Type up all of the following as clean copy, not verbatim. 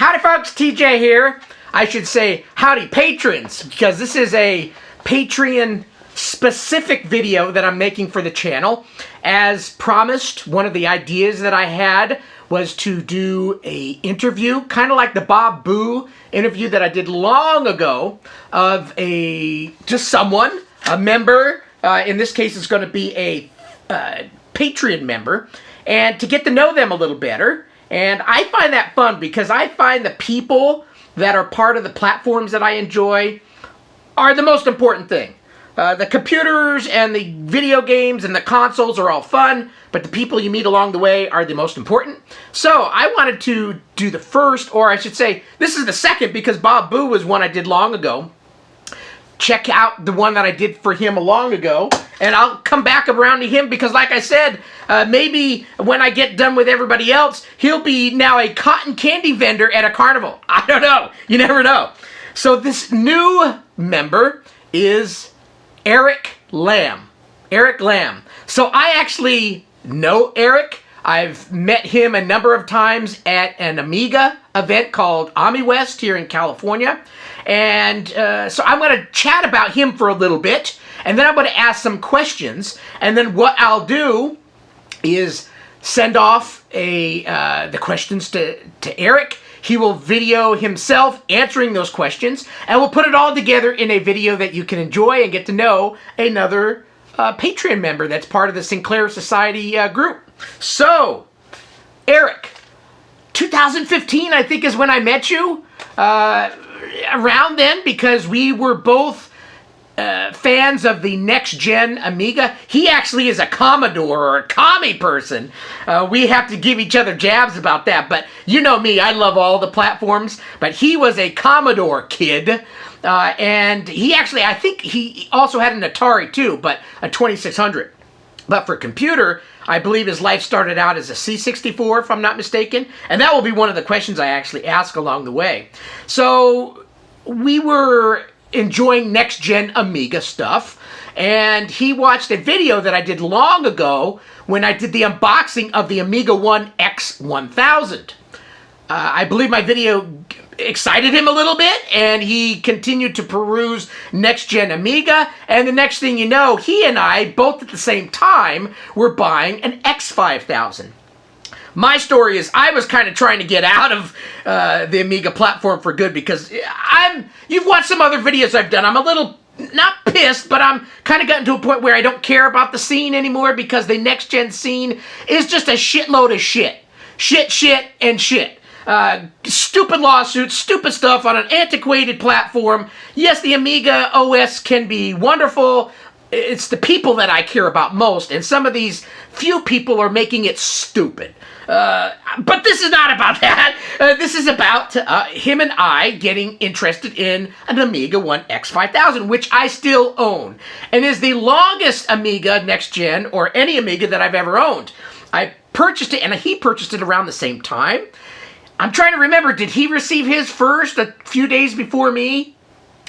Howdy folks, TJ here. I should say howdy patrons, because this is a Patreon specific video that I'm making for the channel. As promised, one of the ideas that I had was to do a interview, kind of like the Bob Boo interview that I did long ago, of someone, a member. In this case, it's going to be a Patreon member, and to get to know them a little better. And I find that fun because I find the people that are part of the platforms that I enjoy are the most important thing. The computers and the video games and the consoles are all fun, but the people you meet along the way are the most important. So I wanted to do the first, or I should say, this is the second, because Bob Boo was one I did long ago. Check out the one that I did for him long ago, and I'll come back around to him because, like I said, maybe when I get done with everybody else, he'll be now a cotton candy vendor at a carnival. I don't know. You never know. So this new member is Eric Lamb. Eric Lamb. So I actually know Eric. I've met him a number of times at an Amiga event called AmiWest here in California. And so I'm going to chat about him for a little bit, and then I'm going to ask some questions, and then what I'll do is send off the questions to Eric. He will video himself answering those questions, and we'll put it all together in a video that you can enjoy and get to know another Patreon member that's part of the Sinclair Society group. So, Eric, 2015 I think is when I met you. Around then, because we were both fans of the next-gen Amiga. He actually is a Commodore or a commie person. We have to give each other jabs about that, but you know me, I love all the platforms, but he was a Commodore kid, and he actually, I think he also had an Atari too, but a 2600. But for computer, I believe his life started out as a C64, if I'm not mistaken. And that will be one of the questions I actually ask along the way. So we were enjoying next-gen Amiga stuff. And he watched a video that I did long ago when I did the unboxing of the Amiga 1 X1000. I believe my video excited him a little bit, and he continued to peruse next-gen Amiga, and the next thing you know, he and I, both at the same time, were buying an X5000. My story is I was kind of trying to get out of the Amiga platform for good, because you've watched some other videos I've done. I'm a little, not pissed, but I'm kind of gotten to a point where I don't care about the scene anymore, because the next-gen scene is just a shitload of shit. Shit, and shit. Stupid lawsuits, stupid stuff on an antiquated platform. Yes, the Amiga OS can be wonderful. It's the people that I care about most, and some of these few people are making it stupid. But this is not about that. This is about him and I getting interested in an Amiga 1 X5000, which I still own, and is the longest Amiga next gen, or any Amiga that I've ever owned. I purchased it, and he purchased it around the same time. I'm trying to remember, did he receive his first a few days before me?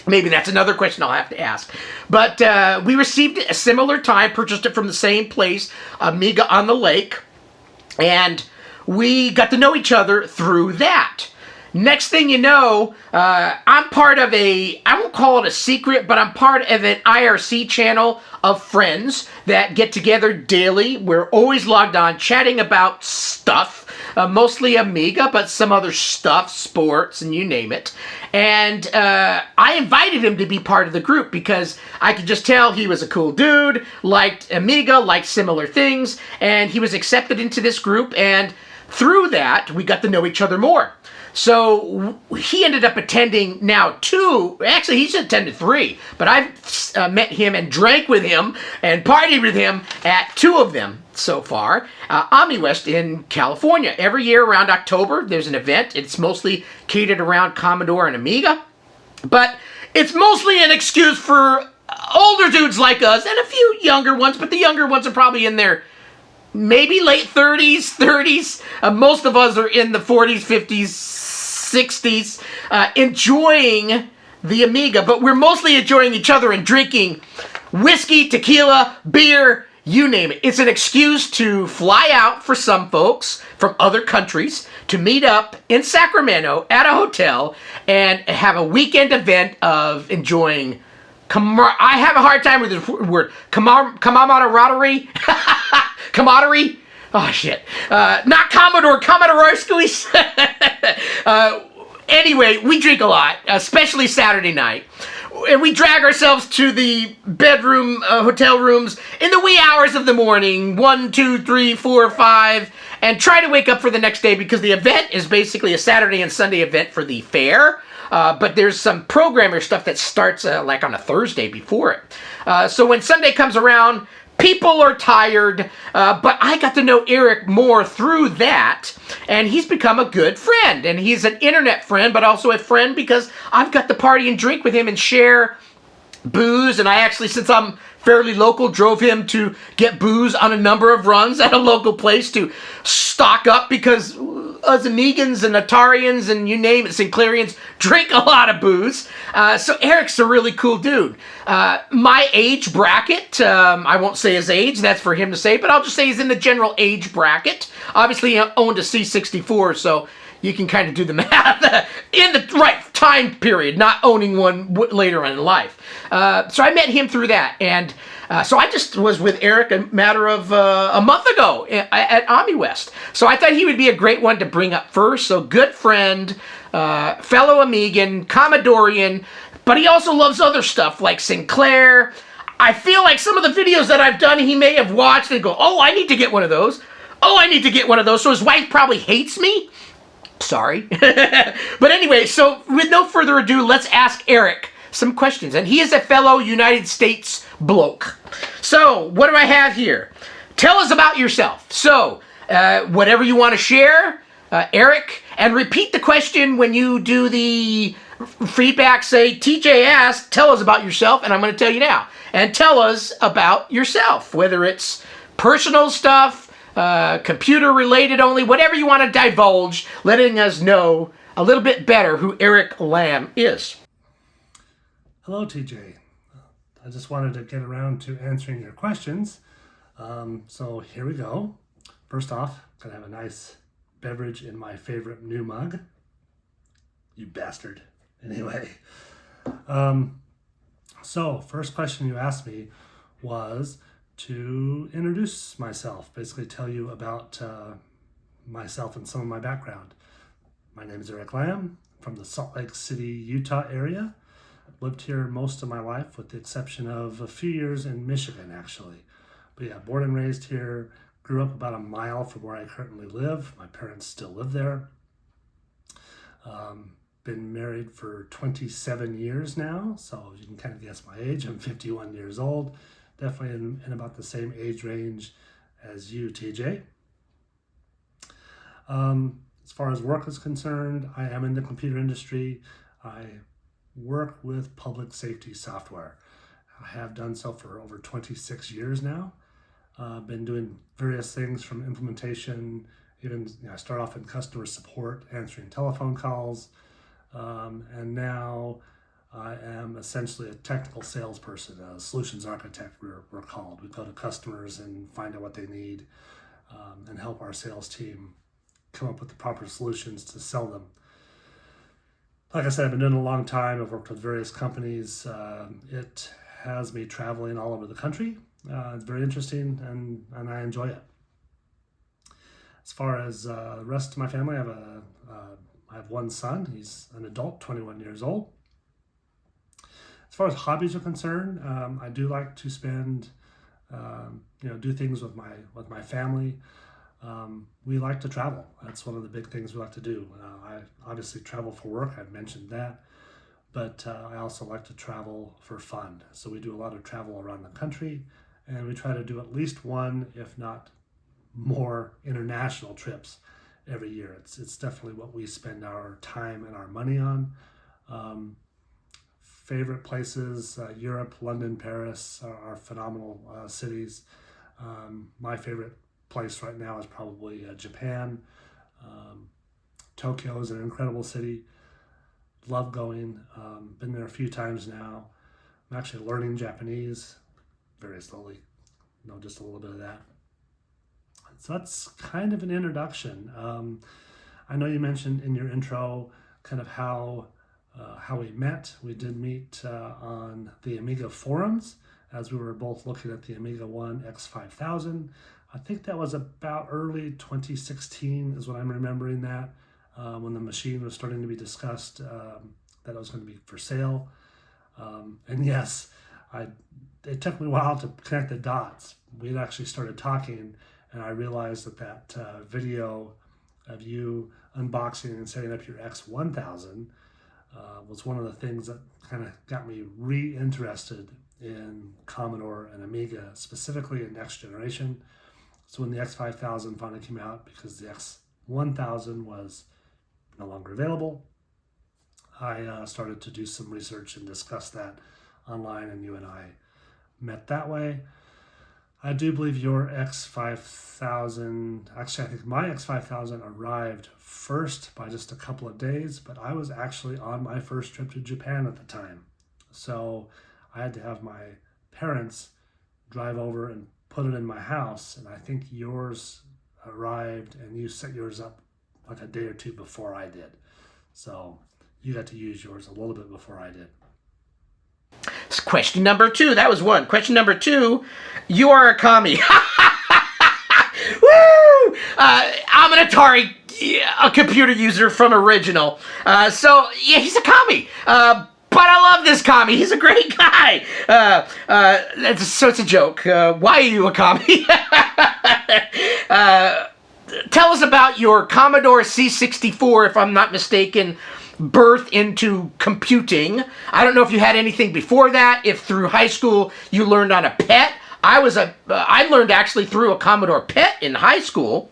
Maybe that's another question I'll have to ask. But we received it a similar time, purchased it from the same place, Amiga on the Lake, and we got to know each other through that. Next thing you know, I'm part of I won't call it a secret, but I'm part of an IRC channel of friends that get together daily. We're always logged on, chatting about stuff. Mostly Amiga, but some other stuff, sports, and you name it. And I invited him to be part of the group because I could just tell he was a cool dude, liked Amiga, liked similar things, and he was accepted into this group, and through that, we got to know each other more. So he ended up attending now 2, actually he's attended 3, but I've met him and drank with him and partied with him at 2 of them so far. AmiWest in California. Every year around October, there's an event. It's mostly catered around Commodore and Amiga, but it's mostly an excuse for older dudes like us and a few younger ones, but the younger ones are probably in their maybe late 30s. Most of us are in the 40s, 50s, 60s, enjoying the Amiga, but we're mostly enjoying each other and drinking whiskey, tequila, beer, you name it. It's an excuse to fly out for some folks from other countries to meet up in Sacramento at a hotel and have a weekend event of enjoying. I have a hard time with this word. Camaraderie. Camaraderie. Oh shit. Not Commodore. Commodore squeeze. Anyway, we drink a lot, especially Saturday night. And we drag ourselves to the bedroom, hotel rooms in the wee hours of the morning, 1, 2, 3, 4, 5, and try to wake up for the next day because the event is basically a Saturday and Sunday event for the fair. But there's some programmer stuff that starts like on a Thursday before it. So when Sunday comes around, people are tired, but I got to know Eric more through that, and he's become a good friend. And he's an internet friend, but also a friend because I've got to party and drink with him and share booze. And I actually, since I'm fairly local, drove him to get booze on a number of runs at a local place to stock up because us Amigans and Atarians and you name it, Sinclairians, drink a lot of booze. So Eric's a really cool dude. My age bracket, I won't say his age, that's for him to say, but I'll just say he's in the general age bracket. Obviously, he owned a C64, so you can kind of do the math in the right time period, not owning one later on in life. So I met him through that, and so I just was with Eric a matter of a month ago at AmiWest. So I thought he would be a great one to bring up first. So good friend, fellow Amigan, Commodorian, but he also loves other stuff like Sinclair. I feel like some of the videos that I've done, he may have watched and go, oh, I need to get one of those. Oh, I need to get one of those. So his wife probably hates me. Sorry. But anyway, so with no further ado, let's ask Eric some questions. And he is a fellow United States bloke. So what do I have here? Tell us about yourself. So whatever you want to share, Eric, and repeat the question when you do the feedback. Say, TJ asked, tell us about yourself, and I'm going to tell you now. And tell us about yourself, whether it's personal stuff, computer related only, whatever you want to divulge, letting us know a little bit better who Eric Lamb is. Hello, TJ. I just wanted to get around to answering your questions. So here we go. First off, I'm gonna have a nice beverage in my favorite new mug. You bastard. Anyway. So first question you asked me was to introduce myself, basically tell you about myself and some of my background. My name is Eric Lamb from the Salt Lake City, Utah area. I've lived here most of my life with the exception of a few years in Michigan actually. But yeah, born and raised here, grew up about a mile from where I currently live. My parents still live there. Been married for 27 years now, so you can kind of guess my age. I'm 51 years old. Definitely in about the same age range as you, TJ. As far as work is concerned, I am in the computer industry. I work with public safety software. I have done so for over 26 years now. Been doing various things from implementation, even I start off in customer support, answering telephone calls, and now I am essentially a technical salesperson, a solutions architect we're called. We go to customers and find out what they need and help our sales team come up with the proper solutions to sell them. Like I said, I've been doing it a long time. I've worked with various companies. It has me traveling all over the country. It's very interesting and I enjoy it. As far as the rest of my family, I have one son. He's an adult, 21 years old. As far as hobbies are concerned, I do like to spend, do things with my family. We like to travel. That's one of the big things we like to do. I obviously travel for work. I've mentioned that, but I also like to travel for fun. So we do a lot of travel around the country, and we try to do at least one, if not more, international trips every year. It's definitely what we spend our time and our money on. Favorite places, Europe, London, Paris are phenomenal cities. My favorite place right now is probably Japan. Tokyo is an incredible city. Love going. Been there a few times now. I'm actually learning Japanese very slowly. just a little bit of that. So that's kind of an introduction. I know you mentioned in your intro kind of how we met. We did meet on the Amiga forums as we were both looking at the Amiga 1 X5000. I think that was about early 2016 is what I'm remembering that, when the machine was starting to be discussed, that it was going to be for sale. And yes, it took me a while to connect the dots. We had actually started talking, and I realized that video of you unboxing and setting up your X1000 was one of the things that kind of got me reinterested in Commodore and Amiga, specifically in next generation. So when the X5000 finally came out, because the X1000 was no longer available, I started to do some research and discuss that online, and you and I met that way. I do believe your X5000, actually I think my X5000 arrived first by just a couple of days, but I was actually on my first trip to Japan at the time. So I had to have my parents drive over and put it in my house, and I think yours arrived and you set yours up like a day or two before I did. So you got to use yours a little bit before I did. Question number 2. That was one. Question number 2. You are a commie. Woo! I'm an Atari, a computer user from Original. So yeah, he's a commie. But I love this commie. He's a great guy. So it's a joke. Why are you a commie? Tell us about your Commodore C64, if I'm not mistaken, birth into computing. I don't know if you had anything before that, if through high school you learned on a PET. I learned actually through a Commodore PET in high school.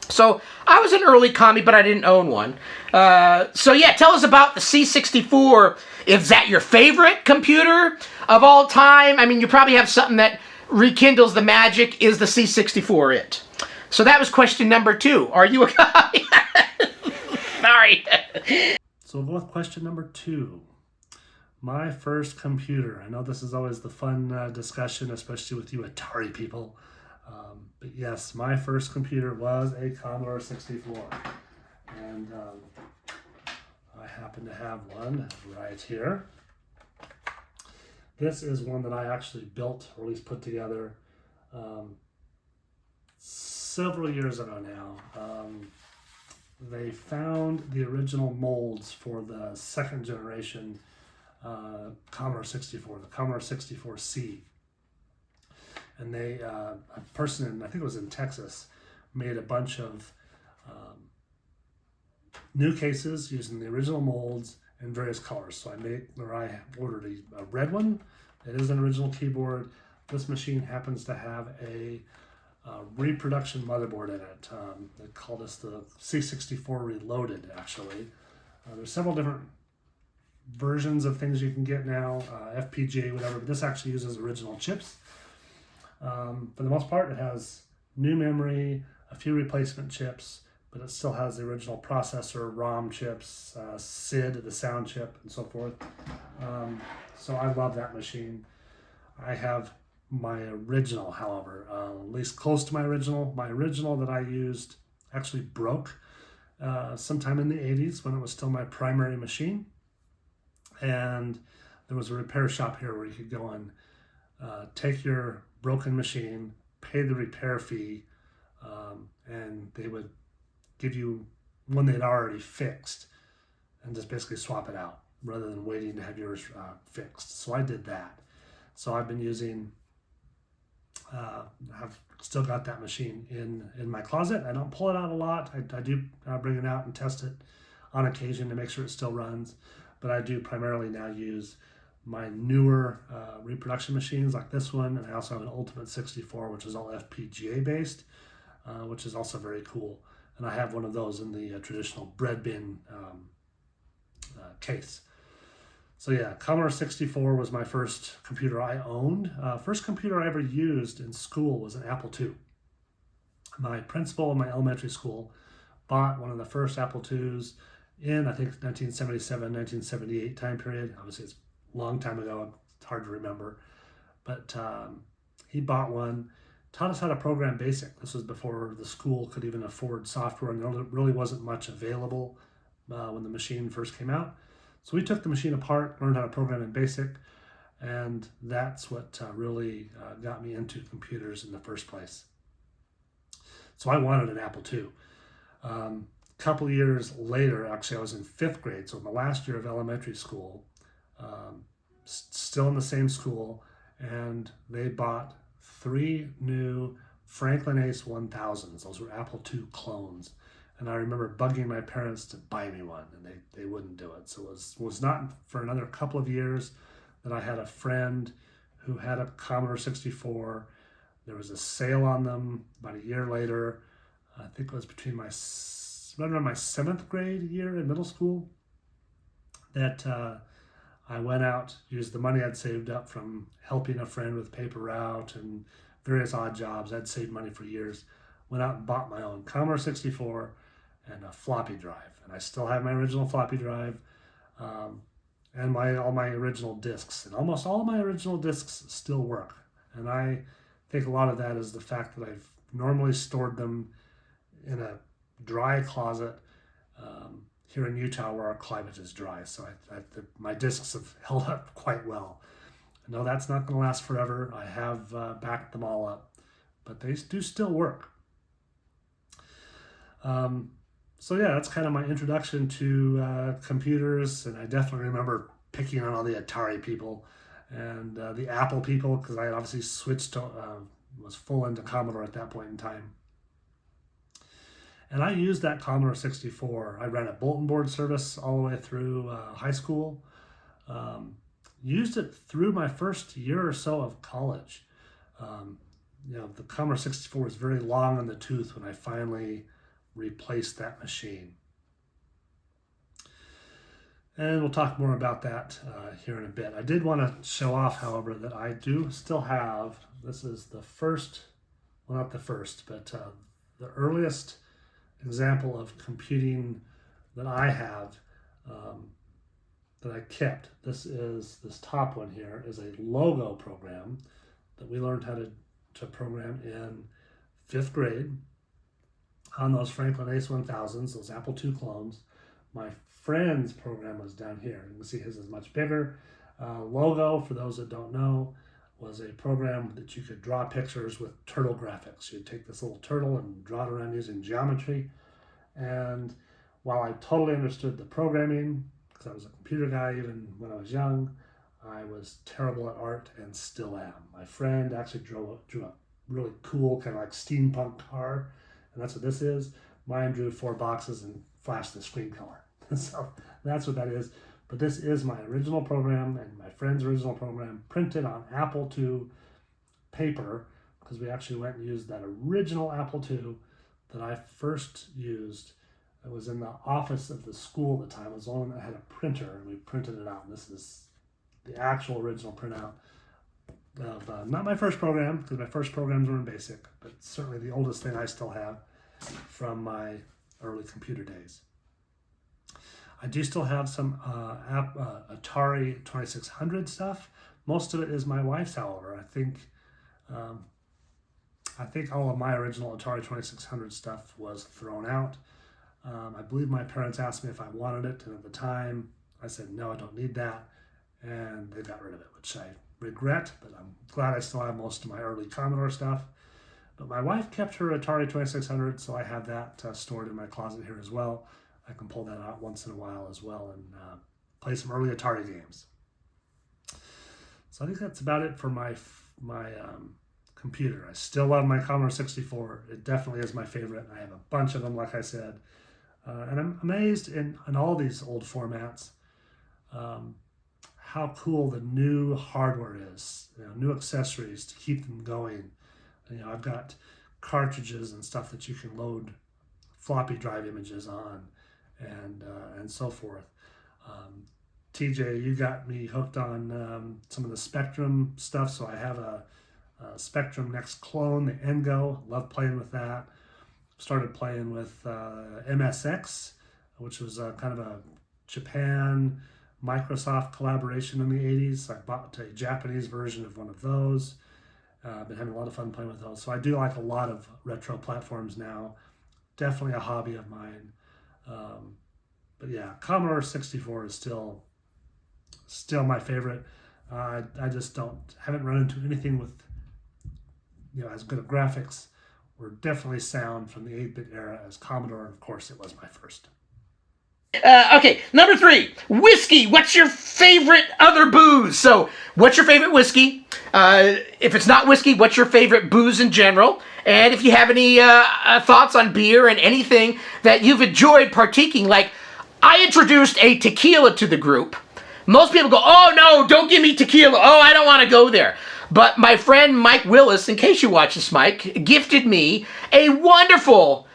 So I was an early commie, but I didn't own one. So yeah, tell us about the C64. Is that your favorite computer of all time? I mean, you probably have something that rekindles the magic. Is the C64 it? So that was question number 2. Are you a commie? Sorry. So we'll go with question number 2. My first computer. I know this is always the fun discussion, especially with you Atari people. But yes, my first computer was a Commodore 64. And I happen to have one right here. This is one that I actually built, or at least put together, several years ago now. They found the original molds for the second generation Commodore 64, the Commodore 64C. And they, a person, I think it was in Texas, made a bunch of new cases using the original molds in various colors. So I ordered a red one. It is an original keyboard. This machine happens to have a reproduction motherboard in it. They called this the C64 Reloaded, actually. There's several different versions of things you can get now, FPGA, whatever, but this actually uses original chips. For the most part, it has new memory, a few replacement chips, but it still has the original processor, ROM chips, SID, the sound chip, and so forth. So I love that machine. I have my original, however, at least close to my original. My original that I used actually broke sometime in the 80s when it was still my primary machine. And there was a repair shop here where you could go and take your broken machine, pay the repair fee, and they would give you one they'd already fixed and just basically swap it out rather than waiting to have yours fixed. So I did that. So I've been using, I've still got that machine in my closet. I don't pull it out a lot. I do bring it out and test it on occasion to make sure it still runs. But I do primarily now use my newer reproduction machines like this one. And I also have an Ultimate 64, which is all FPGA based, which is also very cool. And I have one of those in the traditional bread bin case. So yeah, Commodore 64 was my first computer I owned. First computer I ever used in school was an Apple II. My principal in my elementary school bought one of the first Apple IIs in, I think, 1977, 1978 time period. Obviously, it's a long time ago. It's hard to remember. But he bought one, taught us how to program BASIC. This was before the school could even afford software, and there really wasn't much available when the machine first came out. So we took the machine apart, learned how to program in BASIC, and that's what really got me into computers in the first place. So I wanted an Apple II. A couple years later, actually I was in 5th grade, so in the last year of elementary school, still in the same school, and they bought 3 new Franklin Ace 1000s. Those were Apple II clones. And I remember bugging my parents to buy me one, and they wouldn't do it. So it was not for another couple of years that I had a friend who had a Commodore 64. There was a sale on them about a year later. I think it was between right around my 7th grade year in middle school that I went out, used the money I'd saved up from helping a friend with paper route and various odd jobs. I'd saved money for years. Went out and bought my own Commodore 64 and a floppy drive. And I still have my original floppy drive and all my original discs. And almost all of my original discs still work. And I think a lot of that is the fact that I've normally stored them in a dry closet here in Utah where our climate is dry. So my discs have held up quite well. I know that's not going to last forever. I have backed them all up, but they do still work. So yeah, that's kind of my introduction to computers, and I definitely remember picking on all the Atari people and the Apple people, because I had obviously switched to, was full into Commodore at that point in time. And I used that Commodore 64. I ran a bulletin board service all the way through high school. Used it through my first year or so of college. The Commodore 64 was very long in the tooth when I finally replaced that machine. And we'll talk more about that here in a bit. I did want to show off, however, that I do still have, this is the first, well, not the first, but the earliest example of computing that I have that I kept. This top one here is a logo program that we learned how to program in 5th grade on those Franklin Ace 1000s, those Apple II clones. My friend's program was down here. You can see his is much bigger. Logo, for those that don't know, was a program that you could draw pictures with turtle graphics. You'd take this little turtle and draw it around using geometry. And while I totally understood the programming, because I was a computer guy even when I was young, I was terrible at art and still am. My friend actually drew a really cool kind of like steampunk car, and that's what this is. Mine drew 4 boxes and flashed the screen color. So that's what that is. But this is my original program and my friend's original program printed on Apple II paper, because we actually went and used that original Apple II that I first used. It was in the office of the school at the time. It was the only one that had a printer, and we printed it out. And this is the actual original printout of not my first program, because my first programs were in BASIC, but certainly the oldest thing I still have from my early computer days. I do still have some Atari 2600 stuff. Most of it is my wife's, however. I think all of my original Atari 2600 stuff was thrown out. I believe my parents asked me if I wanted it, and at the time I said, no, I don't need that, and they got rid of it, which I regret, but I'm glad I still have most of my early Commodore stuff. But my wife kept her Atari 2600, so I have that stored in my closet here as well. I can pull that out once in a while as well and play some early Atari games. So I think that's about it for my computer. I still love my Commodore 64. It definitely is my favorite. I have a bunch of them, like I said. And I'm amazed in all these old formats how cool the new hardware is, new accessories to keep them going. I've got cartridges and stuff that you can load floppy drive images on, and so forth. TJ, you got me hooked on some of the Spectrum stuff, so I have a Spectrum Next clone, the Engo. Love playing with that. Started playing with MSX, which was kind of a Japan Microsoft collaboration in the 80s. I bought a Japanese version of one of those, Been having a lot of fun playing with those. So I do like a lot of retro platforms now. Definitely a hobby of mine. But yeah, Commodore 64 is still my favorite. I just haven't run into anything with as good of graphics or definitely sound from the 8-bit era as Commodore. Of course, it was my first. Okay, number 3, whiskey. What's your favorite other booze? So, what's your favorite whiskey? If it's not whiskey, what's your favorite booze in general? And if you have any thoughts on beer and anything that you've enjoyed partaking, like I introduced a tequila to the group. Most people go, oh no, don't give me tequila. Oh, I don't want to go there. But my friend Mike Willis, in case you watch this, Mike, gifted me a wonderful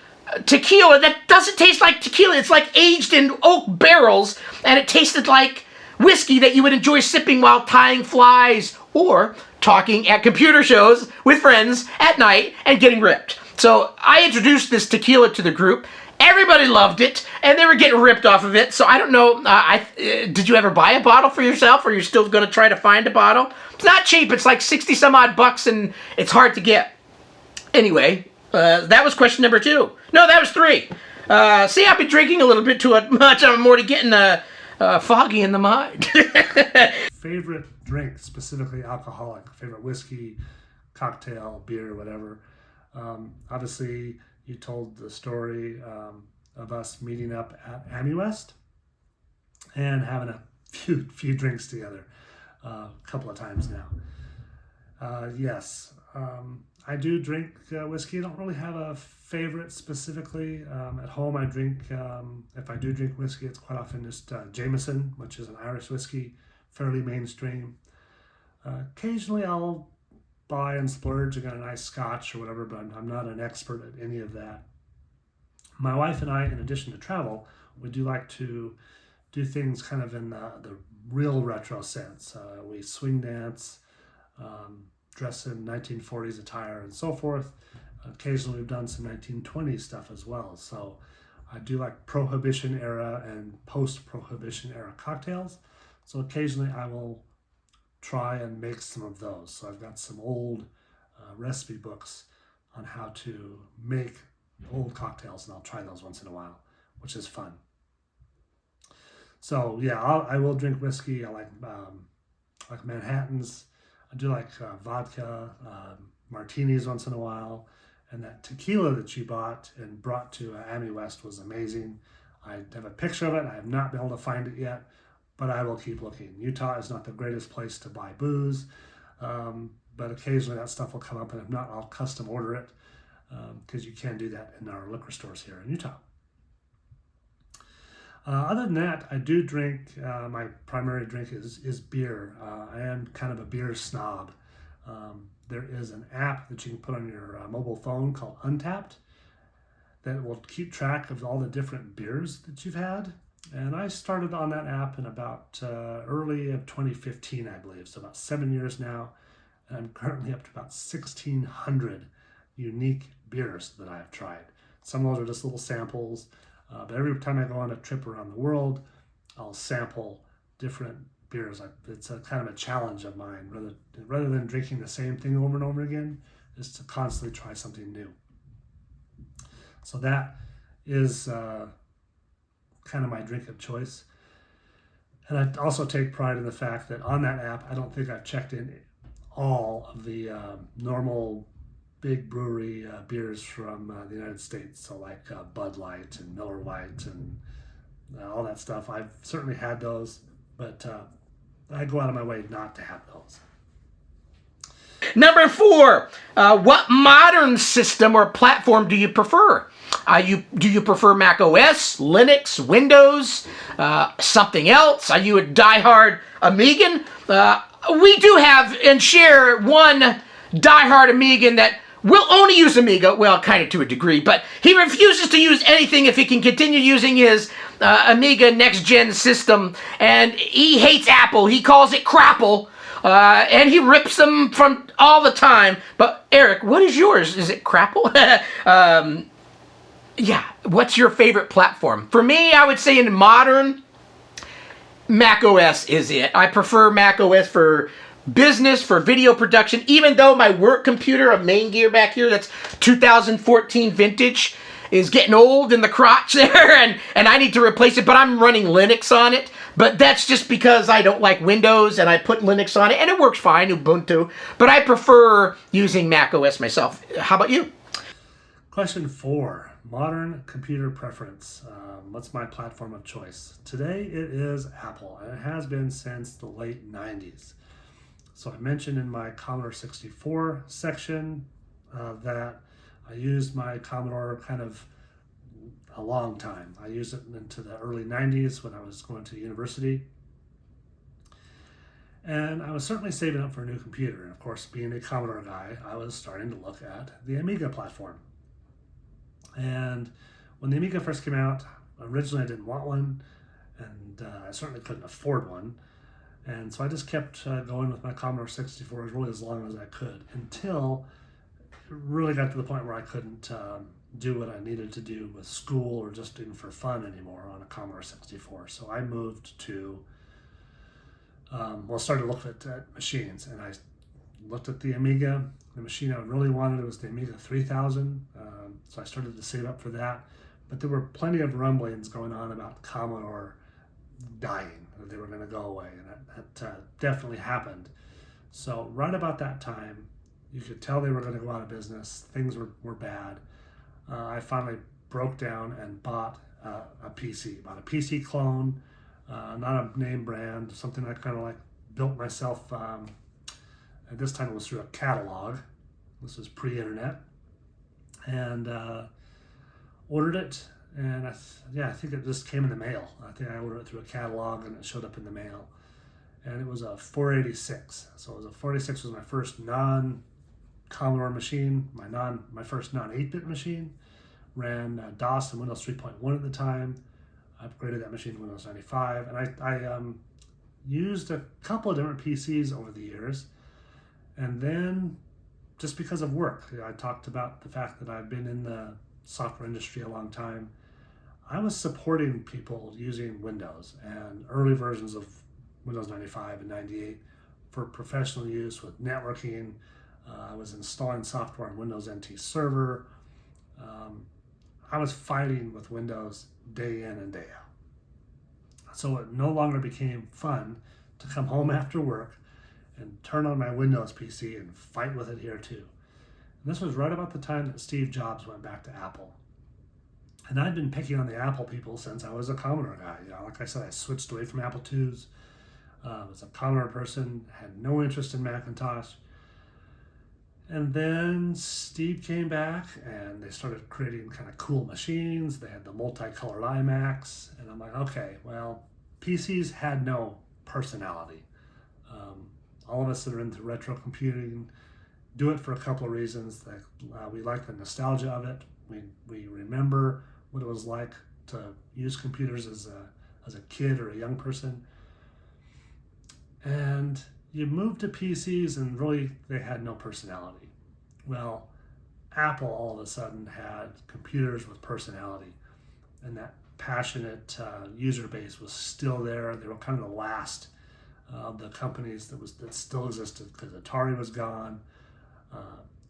tequila that doesn't taste like tequila. It's like aged in oak barrels, and it tasted like whiskey that you would enjoy sipping while tying flies or talking at computer shows with friends at night and getting ripped. So I introduced this tequila to the group. Everybody loved it, and they were getting ripped off of it. So I don't know, did you ever buy a bottle for yourself, or you're still going to try to find a bottle? It's not cheap. It's like 60 some odd bucks, and it's hard to get. Anyway, that was question number 2. No, that was 3. See, I've been drinking a little bit too much. I'm already getting foggy in the mind. Favorite drink, specifically alcoholic. Favorite whiskey, cocktail, beer, whatever. Obviously, you told the story of us meeting up at AmiWest and having a few drinks together a couple of times now. Yes, I do drink whiskey. I don't really have a favorite specifically. At home, I drink, if I do drink whiskey, it's quite often just Jameson, which is an Irish whiskey, fairly mainstream. Occasionally, I'll buy and splurge and get a nice scotch or whatever, but I'm not an expert at any of that. My wife and I, in addition to travel, we do like to do things kind of in the real retro sense. We swing dance, dress in 1940s attire and so forth. Occasionally we've done some 1920s stuff as well. So I do like Prohibition era and post-Prohibition era cocktails. So occasionally I will try and make some of those. So I've got some old recipe books on how to make old cocktails, and I'll try those once in a while, which is fun. So yeah, I will drink whiskey. I like Manhattans. I do like vodka, martinis once in a while, and that tequila that you bought and brought to AmiWest was amazing. I have a picture of it. I have not been able to find it yet, but I will keep looking. Utah is not the greatest place to buy booze, but occasionally that stuff will come up, and if not, I'll custom order it because you can do that in our liquor stores here in Utah. Other than that, I do drink, my primary drink is beer. I am kind of a beer snob. There is an app that you can put on your mobile phone called Untapped that will keep track of all the different beers that you've had. And I started on that app in about early of 2015, I believe, so about 7 years now. And I'm currently up to about 1,600 unique beers that I've tried. Some of those are just little samples. But every time I go on a trip around the world, I'll sample different beers. It's a kind of a challenge of mine, rather than drinking the same thing over and over again, is to constantly try something new. So that is kind of my drink of choice. And I also take pride in the fact that on that app, I don't think I've checked in all of the normal big brewery beers from the United States, so like Bud Light and Miller Lite and all that stuff. I've certainly had those, but I go out of my way not to have those. Number 4, what modern system or platform do you prefer? Do you prefer Mac OS, Linux, Windows, something else? Are you a diehard Amigan? We do have and share one diehard Amigan that will only use Amiga, well, kind of to a degree, but he refuses to use anything if he can continue using his Amiga next-gen system, and he hates Apple. He calls it crapple, and he rips them from all the time. But, Eric, what is yours? Is it crapple? Yeah, what's your favorite platform? For me, I would say in modern, Mac OS is it. I prefer Mac OS for business for video production, even though my work computer, a main gear back here, that's 2014 vintage, is getting old in the crotch there, and I need to replace it, but I'm running Linux on it. But that's just because I don't like Windows, and I put Linux on it, and it works fine, Ubuntu. But I prefer using Mac OS myself. How about you? Question 4, modern computer preference. What's my platform of choice? Today it is Apple, and it has been since the late 90s. So I mentioned in my Commodore 64 section that I used my Commodore kind of a long time. I used it into the early 90s when I was going to university. And I was certainly saving up for a new computer. And of course, being a Commodore guy, I was starting to look at the Amiga platform. And when the Amiga first came out, originally I didn't want one, and I certainly couldn't afford one. And so I just kept going with my Commodore 64 really as long as I could, until it really got to the point where I couldn't do what I needed to do with school or just even for fun anymore on a Commodore 64. So I moved to, started looking at machines, and I looked at the Amiga. The machine I really wanted was the Amiga 3000, so I started to save up for that. But there were plenty of rumblings going on about Commodore dying, that they were going to go away, and that definitely happened. So right about that time, you could tell they were going to go out of business. Things were bad. I finally broke down and bought a PC. Bought a PC clone, not a name brand, something I kind of like built myself. At this time it was through a catalog. This was pre-internet. And ordered it, and I think it just came in the mail. I think I ordered it through a catalog, and it showed up in the mail. And it was a 486. So it was a 486 was my first non-Commodore machine, my first non-8-bit machine. Ran DOS and Windows 3.1 at the time. I upgraded that machine to Windows 95, and I used a couple of different PCs over the years. And then, just because of work, I talked about the fact that I've been in the software industry a long time. I was supporting people using Windows and early versions of Windows 95 and 98 for professional use with networking. I was installing software on Windows NT Server. I was fighting with Windows day in and day out. So it no longer became fun to come home after work and turn on my Windows PC and fight with it here too. And this was right about the time that Steve Jobs went back to Apple. And I'd been picking on the Apple people since I was a Commodore guy. Like I said, I switched away from Apple IIs. Was a Commodore person, had no interest in Macintosh. And then Steve came back, and they started creating kind of cool machines. They had the multicolored iMacs, and I'm like, okay, well, PCs had no personality. All of us that are into retro computing do it for a couple of reasons. We like the nostalgia of it. We remember what it was like to use computers as a kid or a young person. And you move to PCs, and really they had no personality. Well, Apple all of a sudden had computers with personality, and that passionate user base was still there. They were kind of the last of the companies that still existed, because Atari was gone,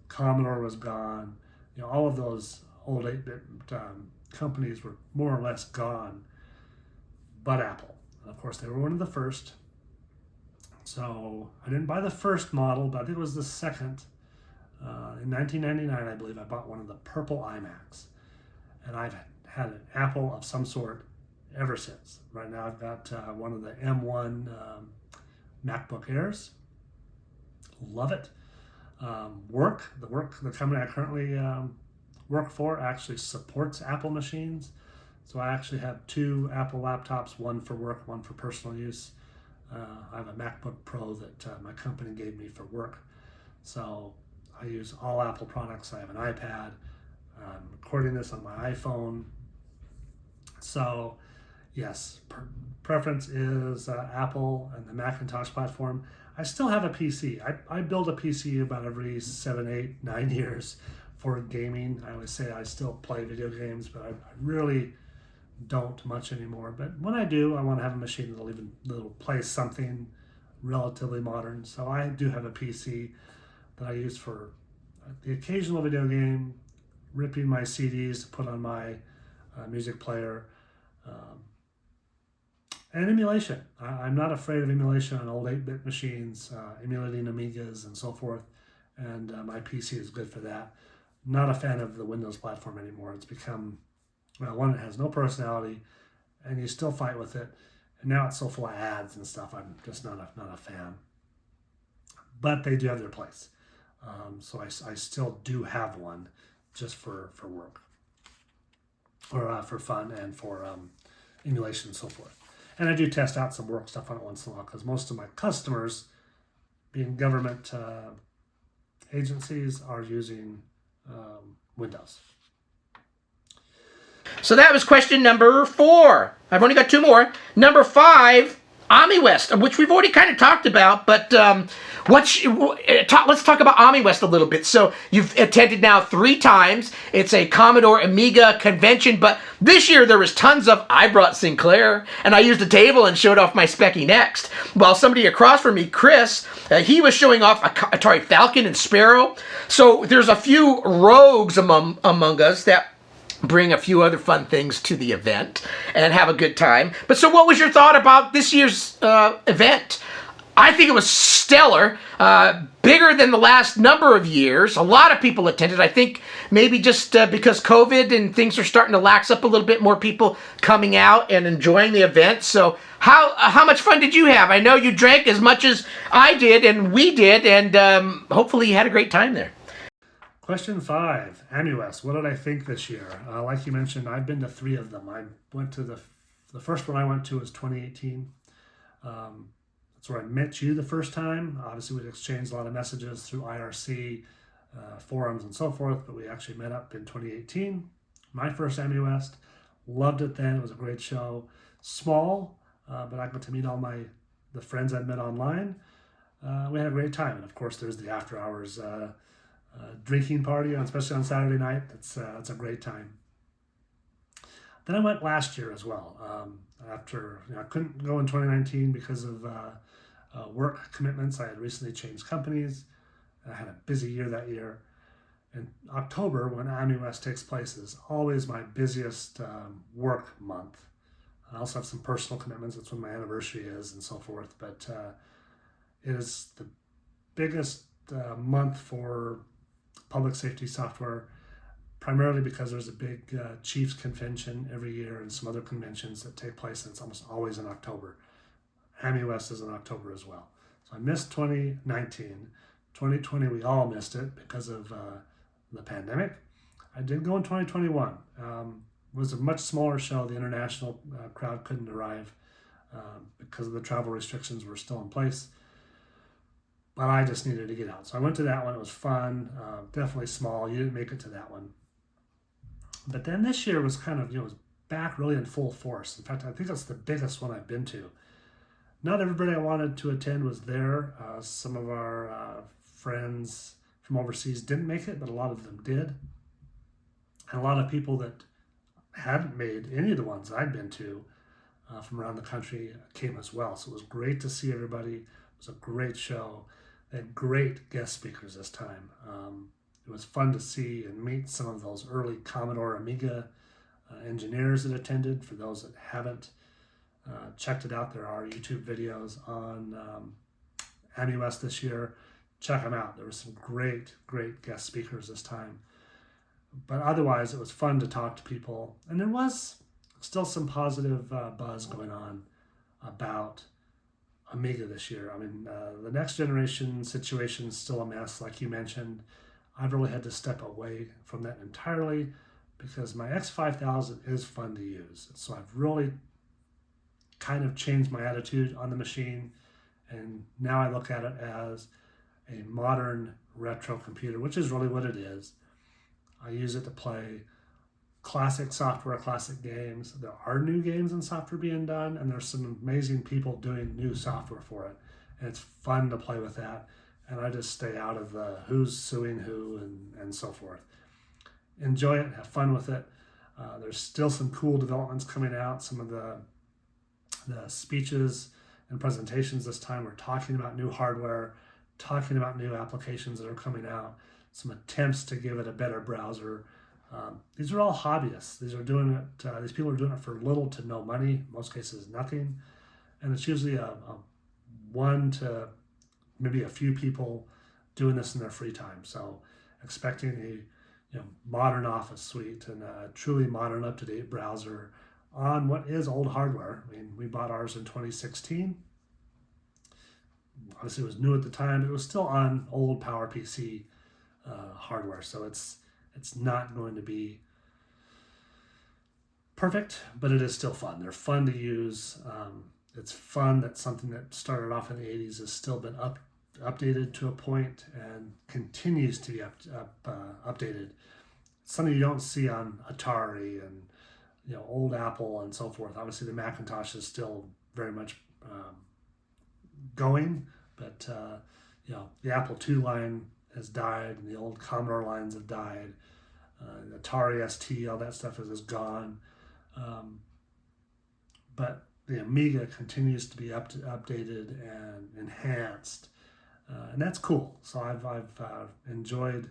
Commodore was gone. All of those old 8-bit companies were more or less gone, but Apple. And of course, they were one of the first. So I didn't buy the first model, but I think it was the second. In 1999, I believe, I bought one of the purple iMacs. And I've had an Apple of some sort ever since. Right now I've got one of the M1 MacBook Airs. Love it. The company I currently work for actually supports Apple machines. So I actually have 2 Apple laptops, one for work, one for personal use. I have a MacBook Pro that my company gave me for work. So I use all Apple products. I have an iPad. I'm recording this on my iPhone. So yes, preference is Apple and the Macintosh platform. I still have a PC. I build a PC about every 7, 8, 9 years for gaming. I always say I still play video games, but I really don't much anymore. But when I do, I want to have a machine that'll play something relatively modern. So I do have a PC that I use for the occasional video game, ripping my CDs to put on my music player, and emulation. I'm not afraid of emulation on old 8-bit machines, emulating Amigas and so forth, and my PC is good for that. Not a fan of the Windows platform anymore. It's become, well, one, it has no personality, and you still fight with it, and now it's so full of ads and stuff. I'm just not a fan. But they do have their place. So I still do have one just for work, or for fun, and for emulation and so forth. And I do test out some work stuff on it once in a while, because most of my customers, being government agencies, are using Windows. So that was question number 4. I've only got 2 more. Number 5, AmiWest, which we've already kind of talked about, but let's talk about AmiWest a little bit. So you've attended now 3 times. It's a Commodore Amiga convention, but this year there was tons of, I brought Sinclair, and I used a table and showed off my Speccy Next, while somebody across from me, Chris, he was showing off Atari Falcon and Sparrow. So there's a few rogues among us that bring a few other fun things to the event and have a good time. But so what was your thought about this year's event? I think it was stellar, bigger than the last number of years. A lot of people attended. I think maybe just because COVID and things are starting to lax up a little bit, more people coming out and enjoying the event. So how much fun did you have? I know you drank as much as I did and we did, and hopefully you had a great time there. Question 5, AmiWest. What did I think this year? Like you mentioned, I've been to 3 of them. I went to the first one I went to was 2018. That's where I met you the first time. Obviously, we'd exchanged a lot of messages through IRC forums and so forth, but we actually met up in 2018. My first AmiWest. Loved it then. It was a great show. Small, but I got to meet all the friends I'd met online. We had a great time. And of course, there's the after hours drinking party, especially on Saturday night. That's a great time. Then I went last year as well. After I couldn't go in 2019 because of work commitments. I had recently changed companies. I had a busy year that year. And October, when AmiWest takes place, is always my busiest work month. I also have some personal commitments. It's when my anniversary is and so forth. But it is the biggest month for public safety software, primarily because there's a big Chiefs convention every year and some other conventions that take place, and it's almost always in October. AmiWest is in October as well. So I missed 2019. 2020, we all missed it because of the pandemic. I did go in 2021. It was a much smaller show. The international crowd couldn't arrive because of the travel restrictions were still in place. But I just needed to get out. So I went to that one. It was fun. Definitely small. You didn't make it to that one. But then this year was kind of, it was back really in full force. In fact, I think that's the biggest one I've been to. Not everybody I wanted to attend was there. Some of our friends from overseas didn't make it, but a lot of them did. And a lot of people that hadn't made any of the ones I'd been to from around the country came as well. So it was great to see everybody. It was a great show. They had great guest speakers this time. It was fun to see and meet some of those early Commodore Amiga engineers that attended. For those that haven't checked it out, there are YouTube videos on AmiWest this year. Check them out. There were some great guest speakers this time. But otherwise, it was fun to talk to people. And there was still some positive buzz going on about Amiga this year. I mean, the next generation situation is still a mess, like you mentioned. I've really had to step away from that entirely because my X5000 is fun to use. So I've really kind of changed my attitude on the machine, and now I look at it as a modern retro computer, which is really what it is. I use it to play classic software, classic games. There are new games and software being done, and there's some amazing people doing new software for it. And it's fun to play with that. And I just stay out of the who's suing who and so forth. Enjoy it, have fun with it. There's still some cool developments coming out. Some of the speeches in presentations this time. We're talking about new hardware, talking about new applications that are coming out, some attempts to give it a better browser. These are all hobbyists. These people are doing it for little to no money, in most cases nothing. And it's usually a one to maybe a few people doing this in their free time. So expecting a modern office suite and a truly modern, up-to-date browser on what is old hardware. I mean, we bought ours in 2016. Obviously, it was new at the time. It was still on old PowerPC hardware, so it's not going to be perfect, but it is still fun. They're fun to use. It's fun that something that started off in the 80s has still been updated to a point and continues to be updated. It's something you don't see on Atari and old Apple and so forth. Obviously, the Macintosh is still very much going, but the Apple II line has died, and the old Commodore lines have died. The Atari ST, all that stuff is gone. But the Amiga continues to be updated and enhanced, and that's cool. So I've enjoyed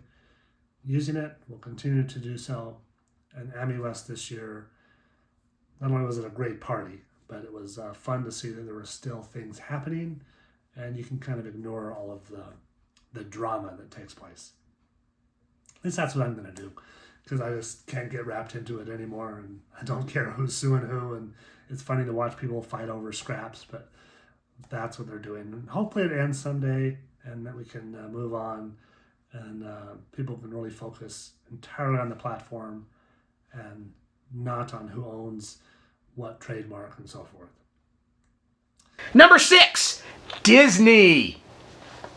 using it. We'll continue to do so. And AmiWest this year, not only was it a great party, but it was fun to see that there were still things happening, and you can kind of ignore all of the drama that takes place. At least that's what I'm going to do, because I just can't get wrapped into it anymore, and I don't care who's suing who, and it's funny to watch people fight over scraps, but that's what they're doing. And hopefully it ends someday, and that we can move on, and people can really focus entirely on the platform and not on who owns what trademark and so forth. Number 6, Disney.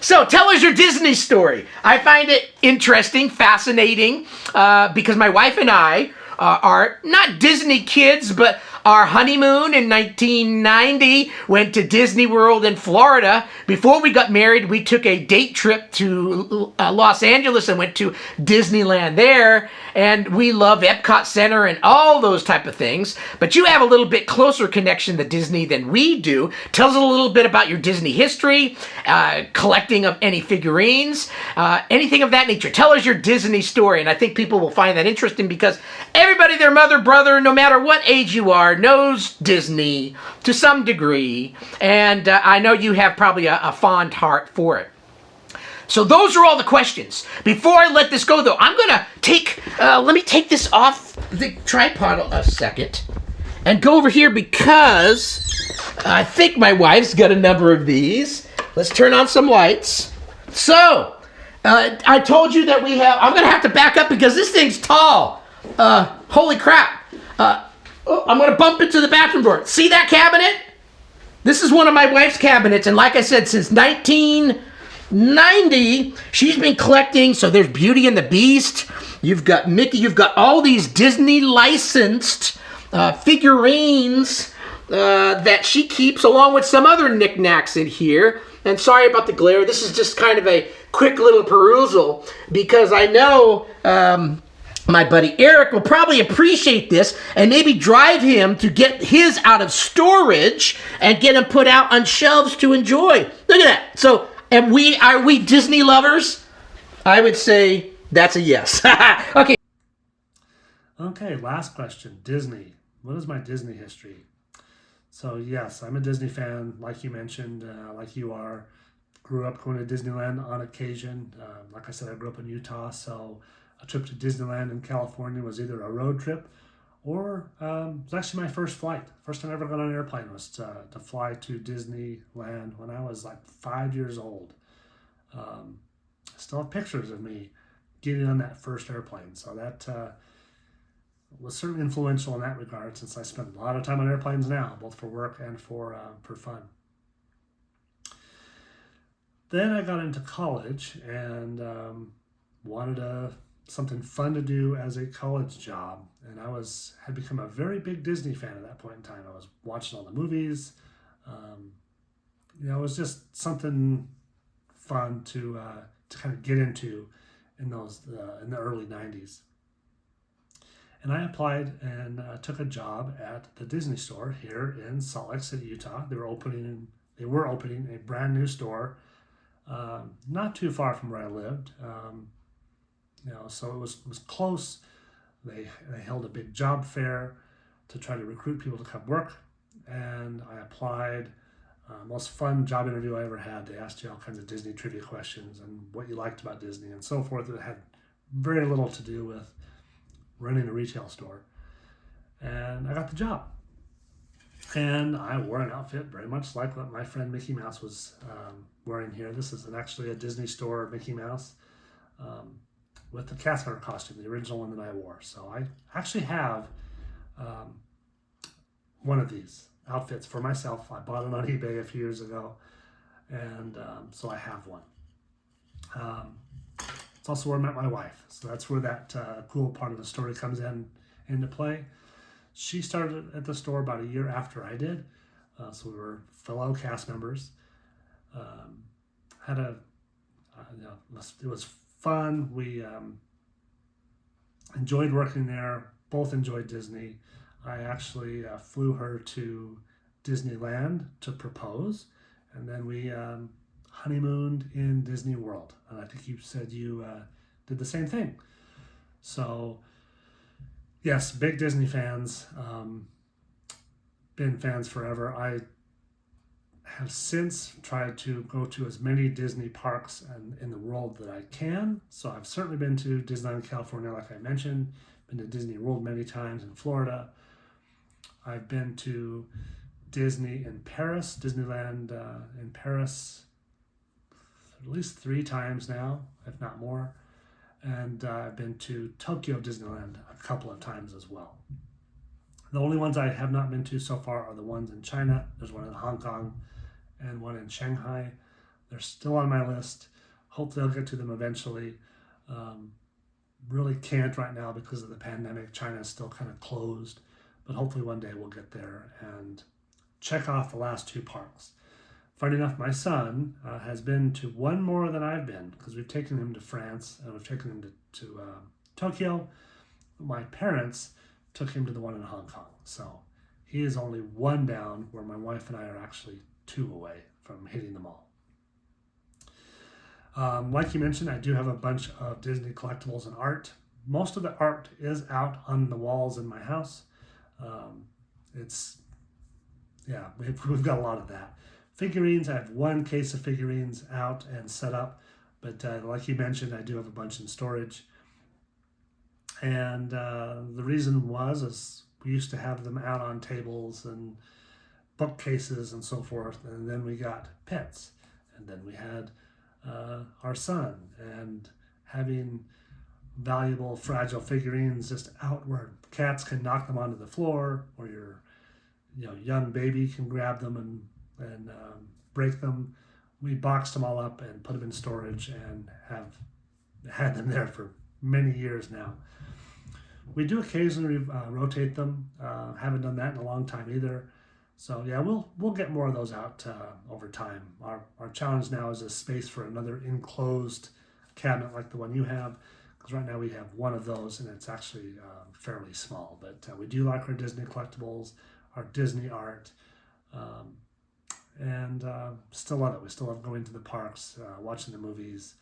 So tell us your Disney story. I find it interesting, fascinating, because my wife and I are not Disney kids, but our honeymoon in 1990 went to Disney World in Florida. Before we got married, we took a date trip to Los Angeles and went to Disneyland there. And we love Epcot Center and all those type of things. But you have a little bit closer connection to Disney than we do. Tell us a little bit about your Disney history, collecting of any figurines, anything of that nature. Tell us your Disney story. And I think people will find that interesting because everybody, their mother, brother, no matter what age you are, knows Disney to some degree. And I know you have probably a fond heart for it. So those are all the questions. Before I let this go, though, I'm going to let me take this off the tripod a second and go over here because I think my wife's got a number of these. Let's turn on some lights. So, I told you that I'm going to have to back up because this thing's tall. Holy crap. I'm going to bump into the bathroom door. See that cabinet? This is one of my wife's cabinets, and like I said, since 1990, she's been collecting. So there's Beauty and the Beast. You've got Mickey. You've got all these Disney licensed figurines that she keeps, along with some other knickknacks in here. And sorry about the glare. This is just kind of a quick little perusal because I know my buddy Eric will probably appreciate this and maybe drive him to get his out of storage and get him put out on shelves to enjoy. Look at that. So, are we Disney lovers? I would say that's a yes. Okay. Okay, last question. Disney. What is my Disney history? So yes, I'm a Disney fan, like you mentioned, like you are. Grew up going to Disneyland on occasion. Like I said, I grew up in Utah, so a trip to Disneyland in California was either a road trip or it was actually my first flight. First time I ever got on an airplane was to fly to Disneyland when I was like 5 years old. I still have pictures of me getting on that first airplane. So that was certainly influential in that regard, since I spend a lot of time on airplanes now, both for work and for fun. Then I got into college and wanted something fun to do as a college job, and I had become a very big Disney fan at that point in time. I was watching all the movies. It was just something fun to kind of get into in the early 90s. And I applied and took a job at the Disney store here in Salt Lake City, Utah. They were opening they were opening a brand new store not too far from where I lived. So it was close. They held a big job fair to try to recruit people to come work, and I applied. Most fun job interview I ever had. They asked you all kinds of Disney trivia questions and what you liked about Disney and so forth. It had very little to do with running a retail store. And I got the job. And I wore an outfit very much like what my friend Mickey Mouse was wearing here. This is actually a Disney store Mickey Mouse with the cast member costume, the original one that I wore. So I actually have one of these outfits for myself. I bought it on eBay a few years ago, and so I have one. It's also where I met my wife, so that's where that cool part of the story comes into play. She started at the store about a year after I did, so we were fellow cast members. It was fun. We enjoyed working there. Both enjoyed Disney. I actually flew her to Disneyland to propose, and then we honeymooned in Disney World. And I think you said you did the same thing. So, yes, big Disney fans, been fans forever. I have since tried to go to as many Disney parks in the world that I can. So I've certainly been to Disneyland, California, like I mentioned, been to Disney World many times in Florida. I've been to Disney in Paris, Disneyland in Paris at least 3 times now, if not more. And I've been to Tokyo Disneyland a couple of times as well. The only ones I have not been to so far are the ones in China. There's one in Hong Kong and one in Shanghai. They're still on my list. Hopefully I'll get to them eventually. Really can't right now because of the pandemic. China is still kind of closed. But hopefully one day we'll get there and check off the last 2 parks. Funny enough, my son has been to one more than I've been, because we've taken him to France and we've taken him to Tokyo. My parents took him to the one in Hong Kong. So he is only 1 down, where my wife and I are actually 2 away from hitting them all. Like you mentioned, I do have a bunch of Disney collectibles and art. Most of the art is out on the walls in my house. We've got a lot of that. Figurines, I have 1 case of figurines out and set up, but like you mentioned, I do have a bunch in storage. And the reason is we used to have them out on tables and bookcases and so forth, and then we got pets, and then we had our son, and having valuable, fragile figurines just out where cats can knock them onto the floor, or your young baby can grab them and break them. We boxed them all up and put them in storage and have had them there for many years now. We do occasionally rotate them. Haven't done that in a long time either. So yeah, we'll get more of those out over time. Our challenge now is a space for another enclosed cabinet like the one you have, because right now we have one of those and it's actually fairly small. But we do like our Disney collectibles, our Disney art, and still love it. We still love going to the parks, watching the movies.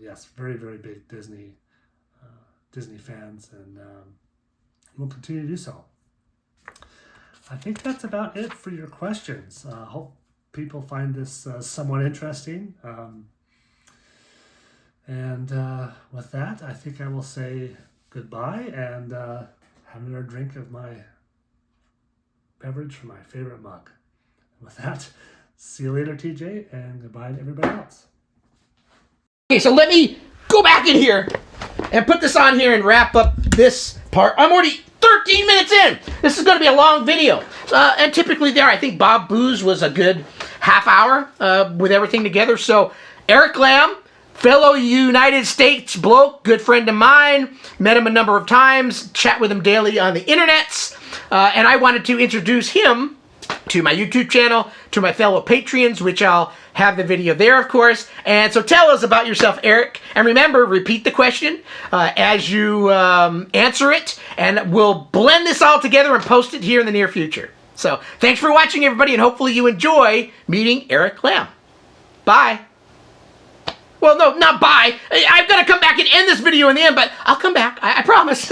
Yes, very, very big Disney fans, and we'll continue to do so. I think that's about it for your questions. Hope people find this somewhat interesting. And with that, I think I will say goodbye and have another drink of my beverage from my favorite mug. And with that, see you later, TJ, and goodbye to everybody else. Okay, so let me go back in here and put this on here and wrap up this part. I'm already 13 minutes in. This is going to be a long video. And typically I think Bob Booz was a good half hour with everything together. So Eric Lamb, fellow United States bloke, good friend of mine, met him a number of times, chat with him daily on the internets. And I wanted to introduce him to my YouTube channel, to my fellow Patreons, which I'll have the video there, of course. And so tell us about yourself, Eric. And remember, repeat the question as you answer it, and we'll blend this all together and post it here in the near future. So thanks for watching, everybody, and hopefully you enjoy meeting Eric Lamb. Bye. Well, no, not bye. I've got to come back and end this video in the end, but I'll come back. I promise.